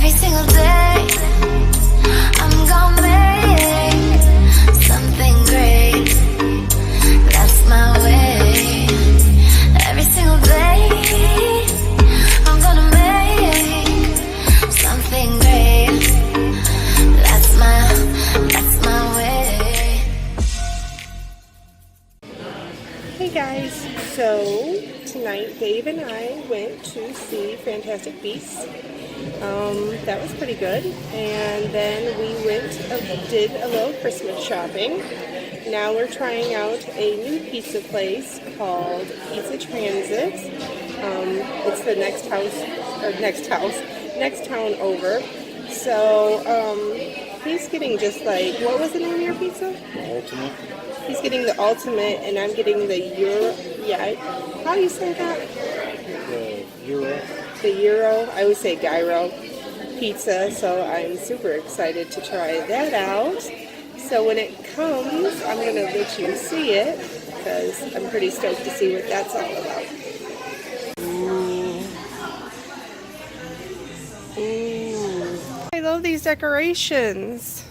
Every single day, I'm gonna make something great. That's my way. Every single day, I'm gonna make something great. That's my way. Hey guys, so tonight Dave and I went to see Fantastic Beasts. That was pretty good, and then we did a little Christmas shopping. Now we're trying out a new pizza place called Pizza Transit. It's the next town over. So he's getting just like, what was the name of your pizza? Ultimate. He's getting the ultimate, and I'm getting the Euro. Yeah, how do you say that? The Euro. The Euro. I would say gyro pizza. So I'm super excited to try that out. So when it comes, I'm gonna let you see it because I'm pretty stoked to see what that's all about. Ooh. I love these decorations.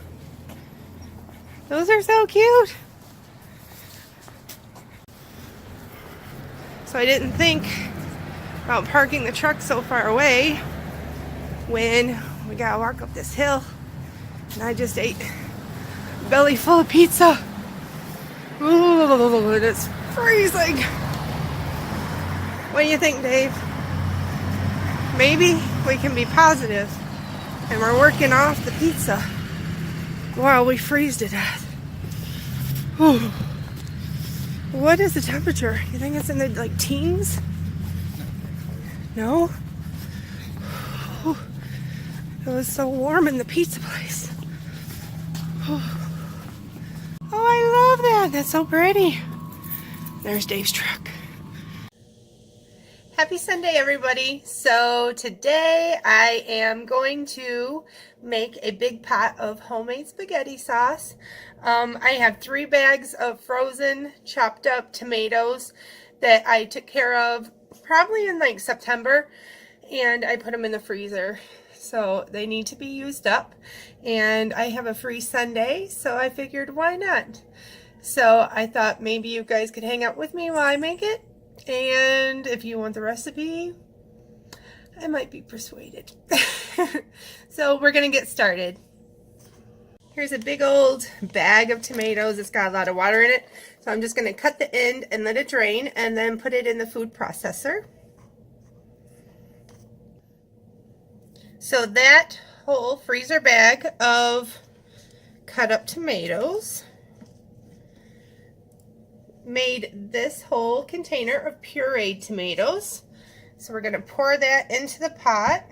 Those are so cute. So I didn't think about parking the truck so far away when we gotta walk up this hill, and I just ate a belly full of pizza. Ooh, and it's freezing. What do you think, Dave? Maybe we can be positive and we're working off the pizza while we freeze to death. Ooh. What is the temperature? You think it's in the like teens? No? It was so warm in the pizza place. Oh, I love that. That's so pretty. There's Dave's truck. Happy Sunday, everybody. So today I am going to make a big pot of homemade spaghetti sauce. I have 3 bags of frozen chopped up tomatoes that I took care of probably in like September, and I put them in the freezer. So they need to be used up, and I have a free Sunday, so I figured why not? So I thought maybe you guys could hang out with me while I make it, and if you want the recipe, I might be persuaded. So we're gonna get started. Here's a big old bag of tomatoes. It's got a lot of water in it, so I'm just gonna cut the end and let it drain and then put it in the food processor. So that whole freezer bag of cut up tomatoes made this whole container of pureed tomatoes. So we're going to pour that into the pot.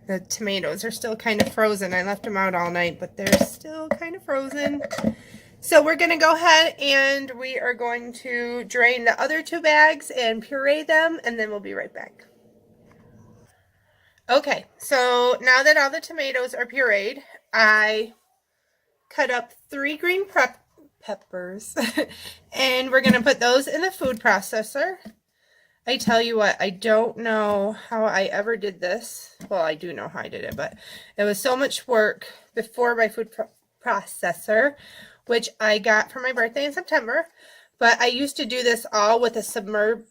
The tomatoes are still kind of frozen. I left them out all night, but they're still kind of frozen. So we're going to go ahead and we are going to drain the other 2 bags and puree them, and then we'll be right back. Okay, so now that all the tomatoes are pureed, I cut up 3 green peppers and we're going to put those in the food processor. I tell you what, I don't know how I ever did this. Well, I do know how I did it, but it was so much work before my food processor, which I got for my birthday in September. But I used to do this all with a submersive,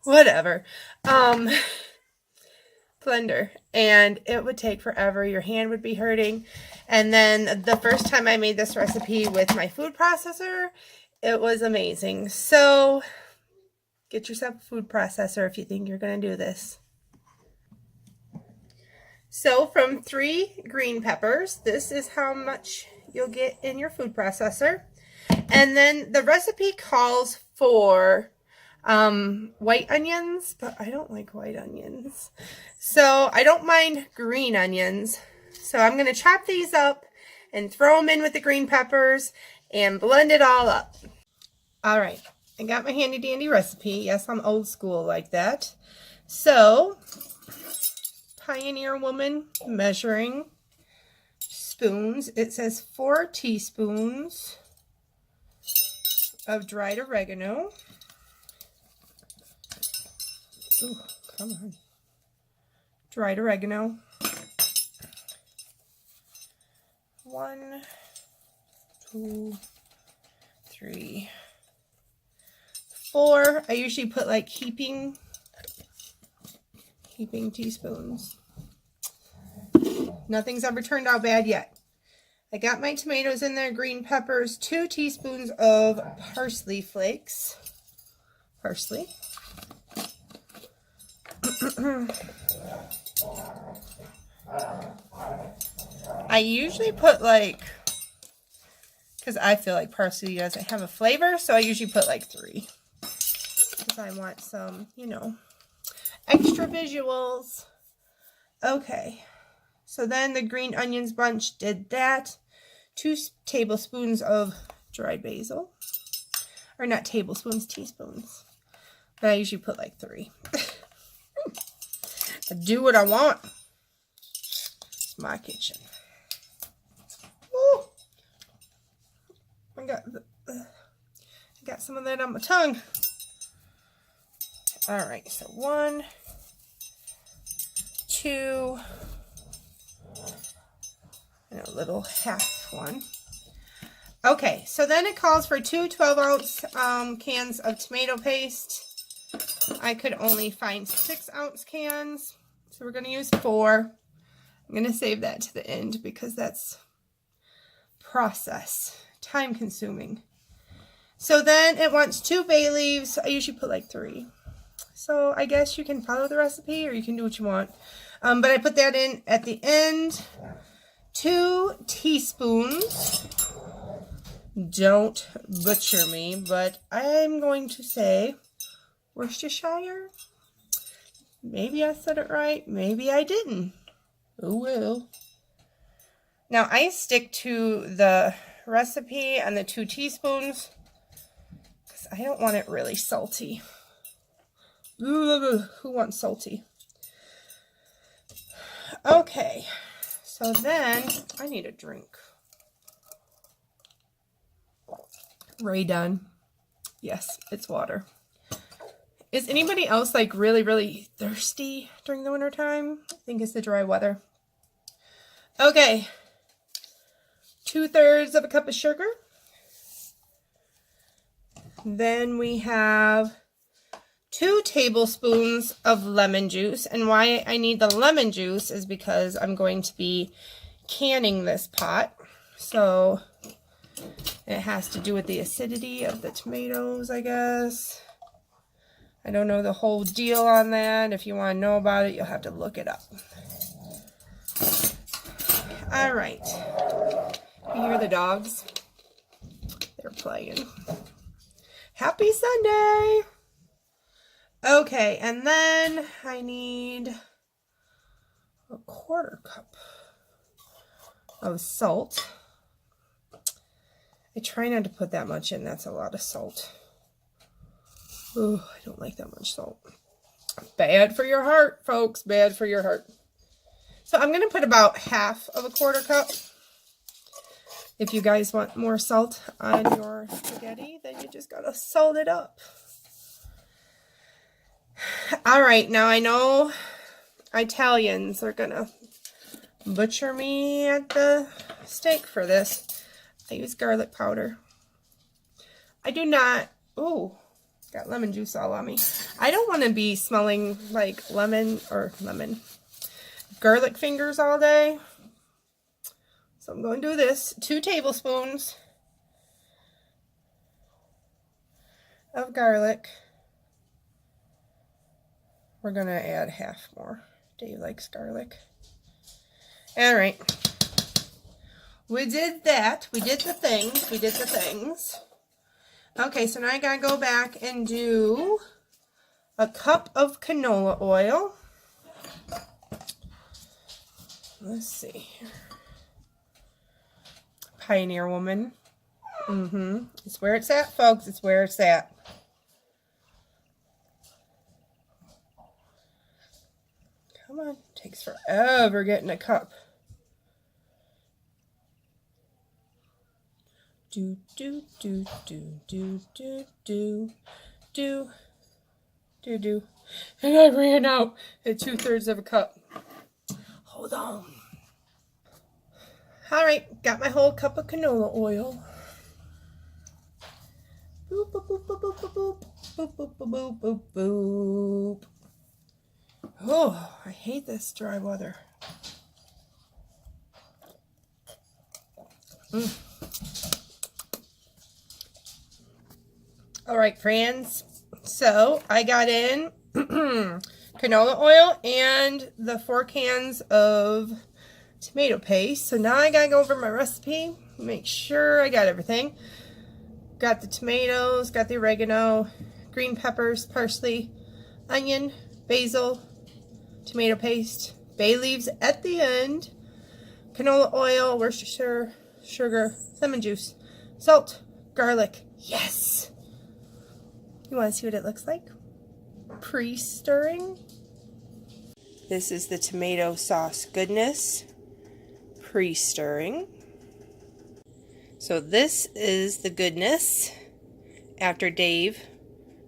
whatever, blender, and it would take forever. Your hand would be hurting. And then the first time I made this recipe with my food processor, it was amazing. So get yourself a food processor if you think you're going to do this. So from 3 green peppers, this is how much you'll get in your food processor. And then the recipe calls for white onions, but I don't like white onions. So I don't mind green onions. So I'm going to chop these up and throw them in with the green peppers and blend it all up. All right, I got my handy dandy recipe. Yes, I'm old school like that. So, pioneer woman measuring spoons. It says 4 teaspoons of dried oregano. Ooh, come on. Dried oregano. 1, 2, 3, 4. I usually put like heaping teaspoons. Nothing's ever turned out bad yet. I got my tomatoes in there, green peppers, 2 teaspoons of parsley flakes. Parsley. I usually put like, because I feel like parsley doesn't have a flavor, so I usually put like 3. Because I want some, you know, extra visuals. Okay. So then the green onions bunch did that. 2 tablespoons of dried basil. Or not tablespoons, teaspoons. But I usually put like 3. I do what I want. It's my kitchen. Woo! I got some of that on my tongue. Alright, so 1, 2, and a little half one. Okay, so then it calls for 2 12-ounce cans of tomato paste. I could only find 6-ounce cans, so we're going to use 4. I'm going to save that to the end because that's process, time consuming. So then it wants 2 bay leaves. I usually put like 3. So I guess you can follow the recipe or you can do what you want. But I put that in at the end. 2 teaspoons. Don't butcher me, but I'm going to say Worcestershire. Maybe I said it right. Maybe I didn't. Oh well. Now I stick to the recipe and the 2 teaspoons because I don't want it really salty. Ooh, who wants salty? Okay, so then I need a drink. Ray done. Yes, it's water. Is anybody else like really, really thirsty during the winter time? I think it's the dry weather. Okay. 2/3 of a cup of sugar. Then we have 2 tablespoons of lemon juice. And why I need the lemon juice is because I'm going to be canning this pot. So it has to do with the acidity of the tomatoes, I guess. I don't know the whole deal on that. If you want to know about it, you'll have to look it up. All right. You hear the dogs? They're playing. Happy Sunday! Okay, and then I need a 1/4 cup of salt. I try not to put that much in. That's a lot of salt. Oh, I don't like that much salt. Bad for your heart, folks. Bad for your heart. So I'm going to put about half of a 1/4 cup. If you guys want more salt on your spaghetti, then you just got to salt it up. All right, now I know Italians are going to butcher me at the stake for this. I use garlic powder. I do not... Ooh, got lemon juice all on me. I don't want to be smelling like garlic fingers all day. So I'm going to do this. 2 tablespoons of garlic. We're going to add half more. Dave likes garlic. All right. We did that. We did the things. We did the things. Okay, so now I got to go back and do a cup of canola oil. Let's see. Pioneer Woman. It's where it's at, folks. It's where it's at. Come on. Takes forever getting a cup. do, do, do, do, do, do, do, do, do, do. And I ran out at 2/3 of a cup. Hold on. All right, got my whole cup of canola oil. Boop, boop, boop, boop, boop, boop, boop, boop, boop, boop, boop, boop. Oh, I hate this dry weather. All right, friends. So I got in canola oil and the 4 cans of tomato paste. So now I gotta go over my recipe, make sure I got everything. Got the tomatoes, got the oregano, green peppers, parsley, onion, basil, tomato paste, bay leaves at the end, canola oil, Worcestershire, sugar, lemon juice, salt, garlic. Yes! You want to see what it looks like? Pre-stirring. This is the tomato sauce goodness. Pre-stirring. So this is the goodness after Dave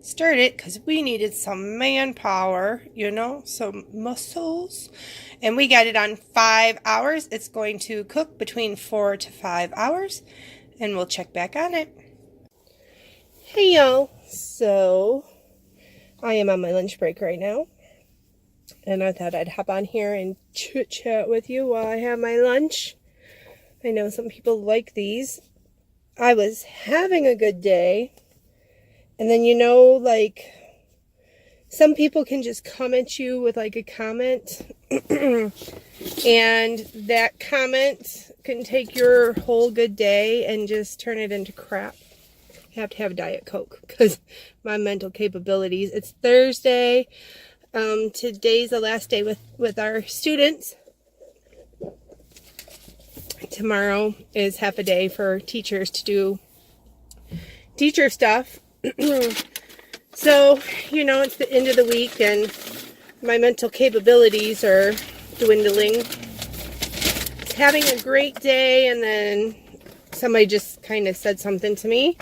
stirred it, because we needed some manpower, you know, some muscles. And we got it on 5 hours. It's going to cook between 4 to 5 hours, and we'll check back on it. Hey y'all, so I am on my lunch break right now, and I thought I'd hop on here and chit chat with you while I have my lunch. I know some people like these. I was having a good day, and then, you know, like, some people can just come at you with like a comment and that comment can take your whole good day and just turn it into crap. I have to have Diet Coke because my mental capabilities. It's Thursday. Today's the last day with our students. Tomorrow is half a day for teachers to do teacher stuff. So, you know, it's the end of the week and my mental capabilities are dwindling. It's having a great day, and then somebody just kind of said something to me.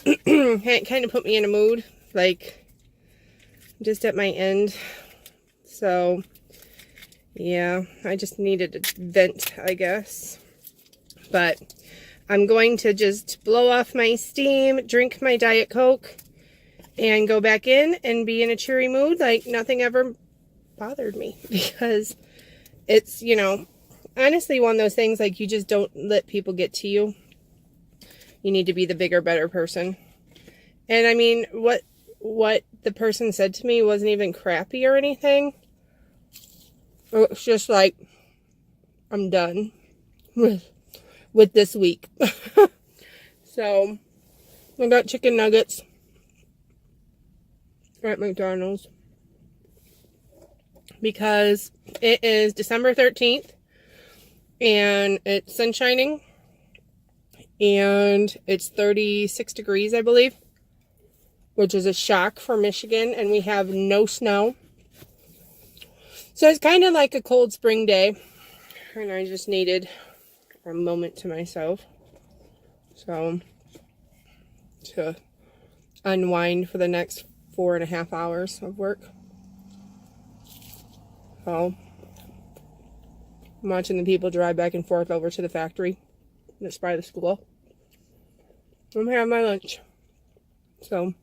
It kind of put me in a mood, like, just at my end. So, yeah, I just needed a vent, I guess. But I'm going to just blow off my steam, drink my Diet Coke, and go back in and be in a cheery mood like nothing ever bothered me. Because it's, you know, honestly one of those things, like, you just don't let people get to you. You need to be the bigger, better person. And I mean, what the person said to me wasn't even crappy or anything. It was just like, I'm done with this week. So, I got chicken nuggets at McDonald's because it is December 13th and it's sun shining and it's 36 degrees, I believe, which is a shock for Michigan, and we have no snow. So it's kind of like a cold spring day, and I just needed a moment to myself. So, to unwind for the next 4.5 hours of work. So, I'm watching the people drive back and forth over to the factory that's by the school. I'm having my lunch. So,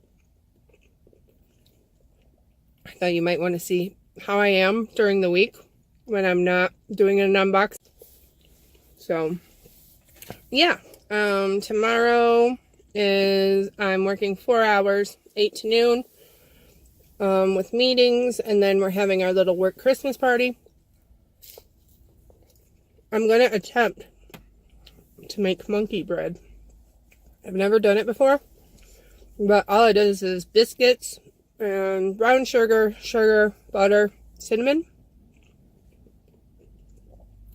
I thought you might want to see how I am during the week when I'm not doing an unbox. So, yeah. Tomorrow is, I'm working 4 hours, 8 to noon, with meetings, and then we're having our little work Christmas party. I'm going to attempt to make monkey bread. I've never done it before, but all it is biscuits and brown sugar, butter, cinnamon.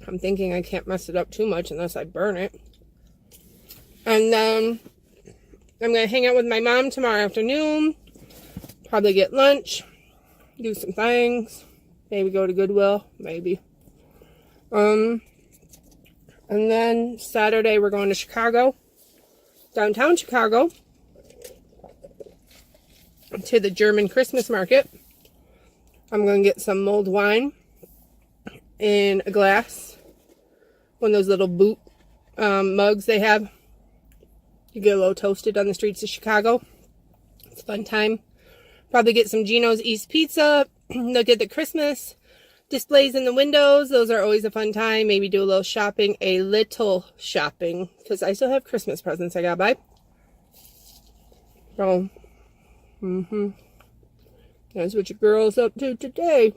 I'm thinking I can't mess it up too much unless I burn it. And then I'm going to hang out with my mom tomorrow afternoon. Probably get lunch. Do some things. Maybe go to Goodwill. Maybe. And then Saturday we're going to Chicago. downtown Chicago to the German Christmas market. I'm going to get some mulled wine in a glass. One of those little boot mugs they have. You get a little toasted on the streets of Chicago. It's a fun time. Probably get some Gino's East Pizza. Look at the Christmas displays in the windows. Those are always a fun time. Maybe do a little shopping. Because I still have Christmas presents I gotta buy. So, that's what your girl's up to today.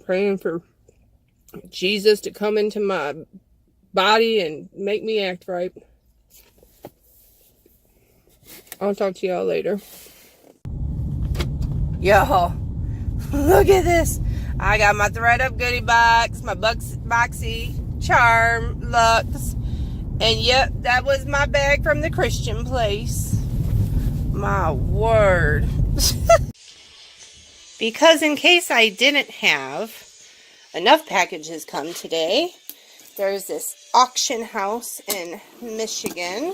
Praying for Jesus to come into my body and make me act right. I'll talk to y'all later. Yo, look at this. I got my thread up goodie box, my boxy charm Lux, and yep, that was my bag from the Christian place. My word. Because in case I didn't have enough packages come today, there's this auction house in Michigan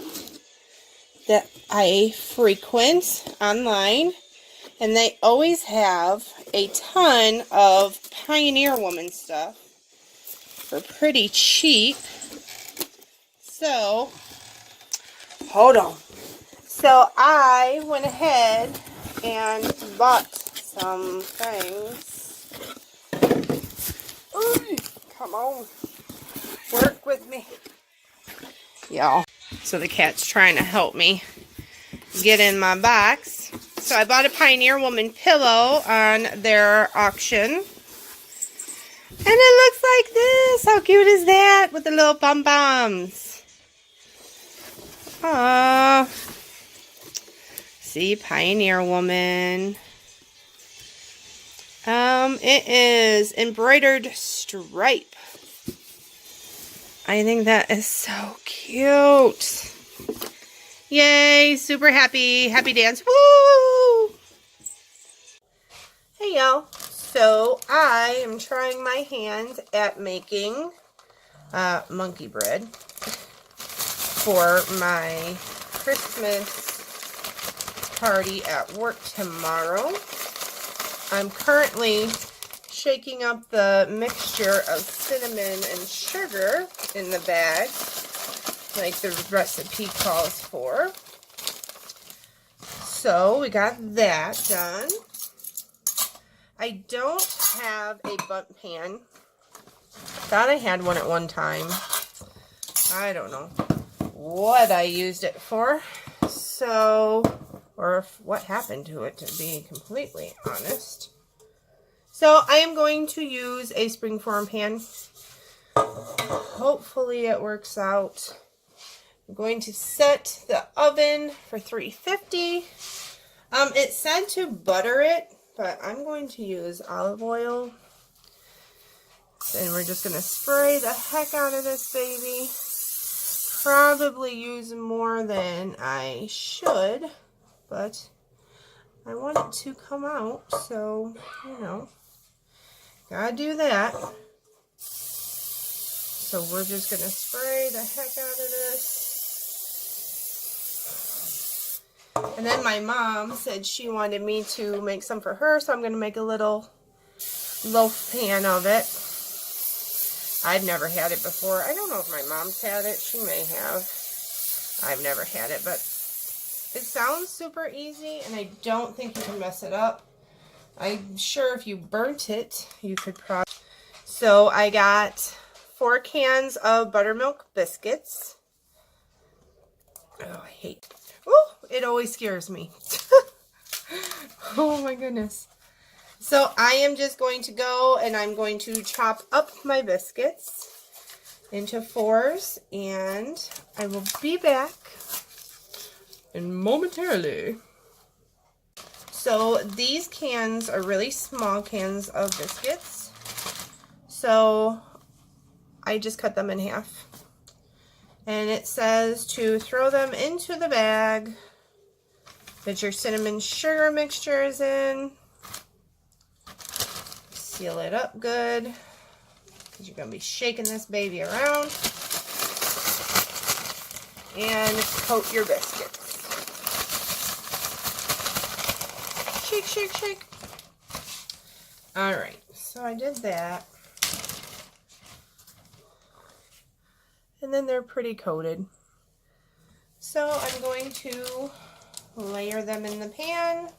that I frequent online, and they always have a ton of Pioneer Woman stuff for pretty cheap. So, hold on. So I went ahead and bought some things. Ooh, come on. Work with me. Y'all. So the cat's trying to help me get in my box. So I bought a Pioneer Woman pillow on their auction. And it looks like this. How cute is that? With the little pom-poms. Aww. See, Pioneer Woman. It is embroidered stripe. I think that is so cute. Yay, super happy. Happy dance. Woo! Hey y'all. So I am trying my hand at making monkey bread for my Christmas party at work tomorrow. I'm currently shaking up the mixture of cinnamon and sugar in the bag, like the recipe calls for. So we got that done. I don't have a bundt pan. Thought I had one at one time. I don't know what I used it for. So, or if, what happened to it, to be completely honest. So I am going to use a springform pan. Hopefully it works out. I'm going to set the oven for 350. It said to butter it, but I'm going to use olive oil. And we're just going to spray the heck out of this baby. Probably use more than I should, but I want it to come out, so, you know, gotta do that. So we're just going to spray the heck out of this. And then my mom said she wanted me to make some for her, so I'm going to make a little loaf pan of it. I've never had it before. I don't know if my mom's had it. She may have. I've never had it, but it sounds super easy, and I don't think you can mess it up. I'm sure if you burnt it, you could probably. So I got 4 cans of buttermilk biscuits. Oh, I hate. Oh, it always scares me. Oh my goodness. So I am just going to go and I'm going to chop up my biscuits into 4s, and I will be back momentarily. So these cans are really small cans of biscuits. So I just cut them in half. And it says to throw them into the bag that your cinnamon sugar mixture is in. Seal it up good, because you're going to be shaking this baby around. and coat your biscuits. Shake, shake, shake. Alright, so I did that. And then they're pretty coated. So I'm going to layer them in the pan. It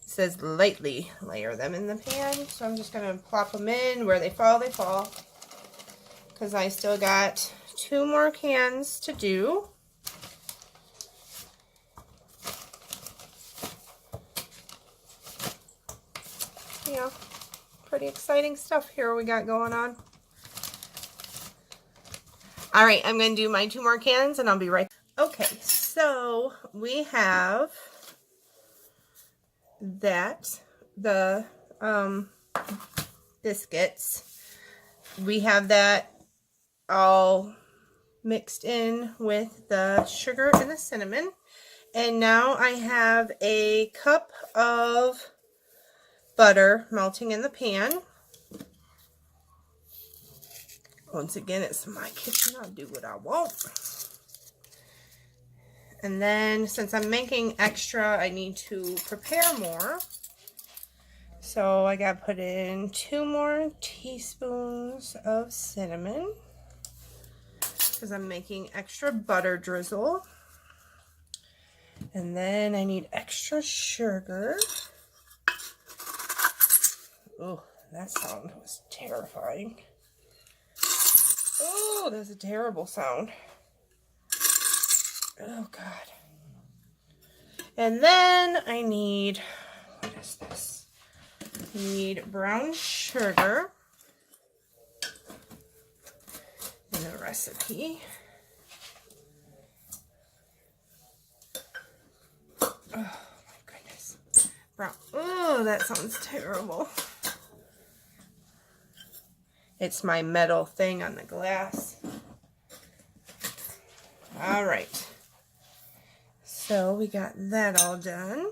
says lightly layer them in the pan. So I'm just going to plop them in. Where they fall, because I still got 2 more cans to do. Yeah, pretty exciting stuff here we got going on. All right, I'm going to do my 2 more cans and I'll be right back. Okay, so we have the biscuits. We have that all mixed in with the sugar and the cinnamon. And now I have a cup of butter melting in the pan. Once again, it's my kitchen. I'll do what I want. And then, since I'm making extra, I need to prepare more. So I got to put in 2 more teaspoons of cinnamon, because I'm making extra butter drizzle. And then I need extra sugar. Oh, that sound was terrifying. Oh, that's a terrible sound. Oh, God. And then I need, what is this? I need brown sugar in the recipe. Oh, my goodness. Brown. Oh, that sounds terrible. It's my metal thing on the glass. All right. So we got that all done.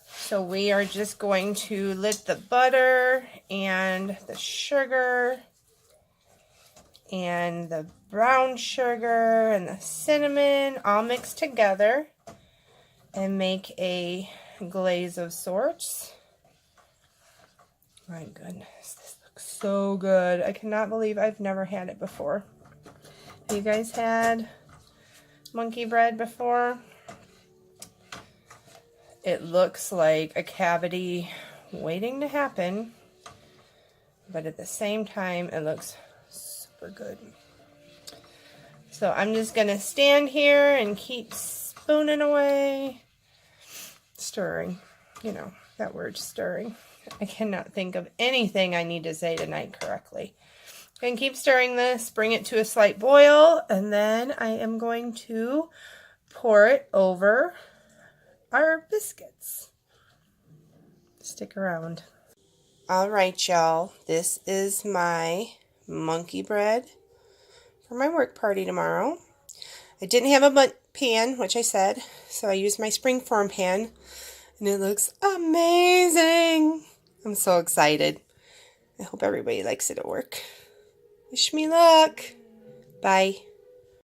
So we are just going to let the butter and the sugar and the brown sugar and the cinnamon all mix together and make a glaze of sorts. My goodness, this looks so good. I cannot believe I've never had it before. Have you guys had monkey bread before? It looks like a cavity waiting to happen, but at the same time, it looks super good. So I'm just going to stand here and keep spooning away, stirring. You know, that word, stirring. I cannot think of anything I need to say tonight correctly. And keep stirring this, bring it to a slight boil, and then I am going to pour it over our biscuits. Stick around. All right, y'all. This is my monkey bread for my work party tomorrow. I didn't have a pan, which I said, so I used my springform pan, and it looks amazing. I'm so excited. I hope everybody likes it at work. Wish me luck. Bye.